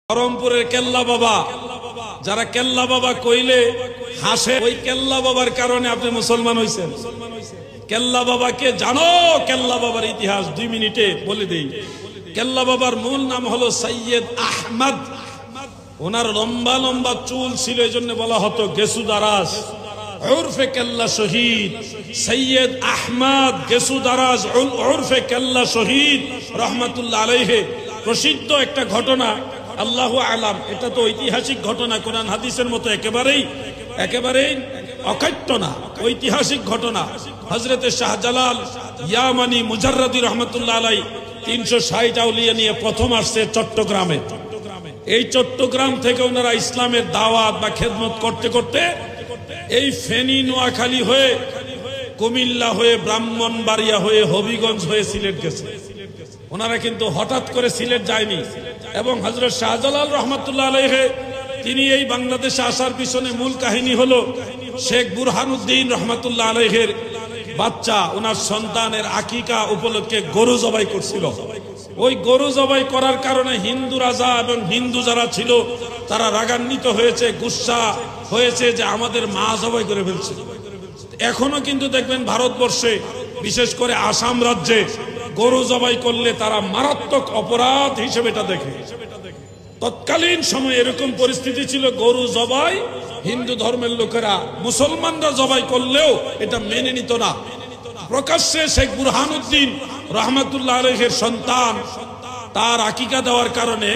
বহরমপুরের কেল্লা বাবা, যারা কেল্লা বাবা কইলে হাসে, ওই কেল্লা বাবার কারণে আপনি মুসলমান হইছেন। কেল্লা বাবাকে জানো? কেল্লা বাবার ইতিহাস 2 মিনিটে বলে দেই। কেল্লা বাবার মূল নাম হলো সৈয়দ আহমদ। ওনার লম্বা লম্বা চুল ছিল, এই জন্য বলা হতো গেসুদারাজ, উরফে কেল্লা শহীদ। সৈয়দ আহমদ গেসুদারাজ উরফে কেল্লা শহীদ রহমাতুল্লাহ আলাইহি। প্রসিদ্ধ একটা ঘটনা, আল্লাহু আলাম, এটা তো ঐতিহাসিক ঘটনা, কোরআন হাদিসের মতো একেবারেই অকাট্য না, ঐতিহাসিক ঘটনা। হযরতে শাহজালাল ইয়ামানি মুজাররাদি রহমাতুল্লাহ আলাইহি 360 আউলিয়া নিয়ে প্রথম আসছে চট্টগ্রামে। এই চট্টগ্রাম থেকে ওনারা ইসলামের দাওয়াত বা খেদমত করতে করতে এই ফেনী, নোয়াখালী হয়ে, কুমিল্লা হয়ে, ব্রাহ্মণবাড়িয়া হয়ে, হবিগঞ্জ হয়ে সিলেট গেছে। ওনারা কিন্তু হঠাৎ করে সিলেট যায়নি। এবং হযরত শাহজালাল রহমাতুল্লাহ আলাইহি তিনি এই বাংলাদেশে আসার পিছনে মূল কাহিনী হলো শেখ বুরহানুদ্দিন রহমাতুল্লাহ আলাইহির বাচ্চা, ওনার সন্তানের আকিকা উপলক্ষে গরু জবাই করছিল। ওই গরু জবাই করার কারণে হিন্দু রাজা এবং হিন্দু যারা ছিল তারা রাগান্বিত হয়েছে, গুসা হয়েছে যে আমাদের মা জবাই করে ফেলছে। এখনো কিন্তু দেখবেন ভারতবর্ষে, বিশেষ করে আসাম রাজ্যে গরু জবাই করলে তারা মারাত্মক অপরাধ হিসেবে এটা দেখে। তৎকালীন সময় এরকম পরিস্থিতি ছিল, গরু জবাই হিন্দু ধর্মের লোকেরা, মুসলমানরা জবাই করলেও এটা মেনে নিত না। প্রকাশ্যে শেখ বুরহানুদ্দিন রহমাতুল্লাহ আলাইহির সন্তান, তার আকিকা দেওয়ার কারণে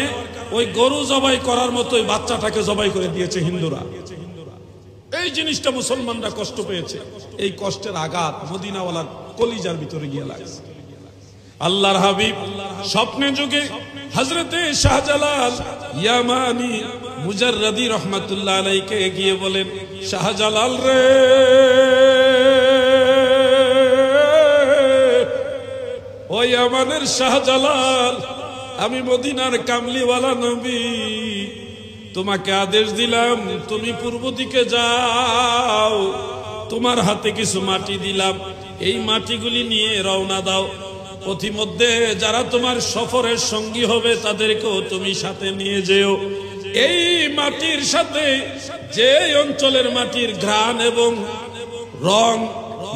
ওই গরু জবাই করার মতোই বাচ্চাটাকে জবাই করে দিয়েছে হিন্দুরা। এই জিনিসটা মুসলমানরা কষ্ট পেয়েছে। এই কষ্টের আঘাত মদিনাওয়ালার কলিজার ভিতরে গিয়ে লাগছে। আল্লাহর হাবিব স্বপ্নে যুগে হযরতে শাহজালাল ইয়ামানি মুজাররাদি রহমাতুল্লাহ আলাইহিকে গিয়ে বলেন, শাহজালাল রে, ও ইয়ামানের শাহজালাল, আমি মদিনার কামলিওয়ালা নবী, তোমাকে আদেশ দিলাম তুমি পূর্ব দিকে যাও, তোমার হাতে কিছু মাটি দিলাম, এই মাটিগুলি নিয়ে রওনা দাও। পথিমধ্যে যারা তোমার সফরের সঙ্গী হবে তাদেরকেও তুমি সাথে নিয়ে যেও। এই মাটির সাথে যে অঞ্চলের মাটির ঘ্রাণ এবং রং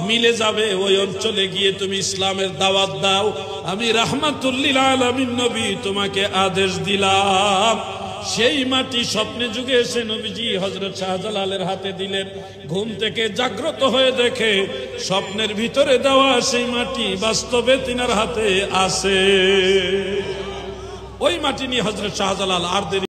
মিলে যাবে, ওই অঞ্চলে গিয়ে তুমি ইসলামের দাওয়াত দাও। আমি রাহমাতুল লিল আলামিন নবী তোমাকে আদেশ দিলাম। সেই মাটি স্বপ্নে যুগে এসে নবীজি হযরত শাহজালালের হাতে দিলেন। ঘুম থেকে জাগ্রত হয়ে দেখে স্বপ্নের ভিতরে দেওয়া সেই মাটি বাস্তবে তিনার হাতে আছে। ওই মাটি নিয়ে হযরত শাহজালাল আর দেরি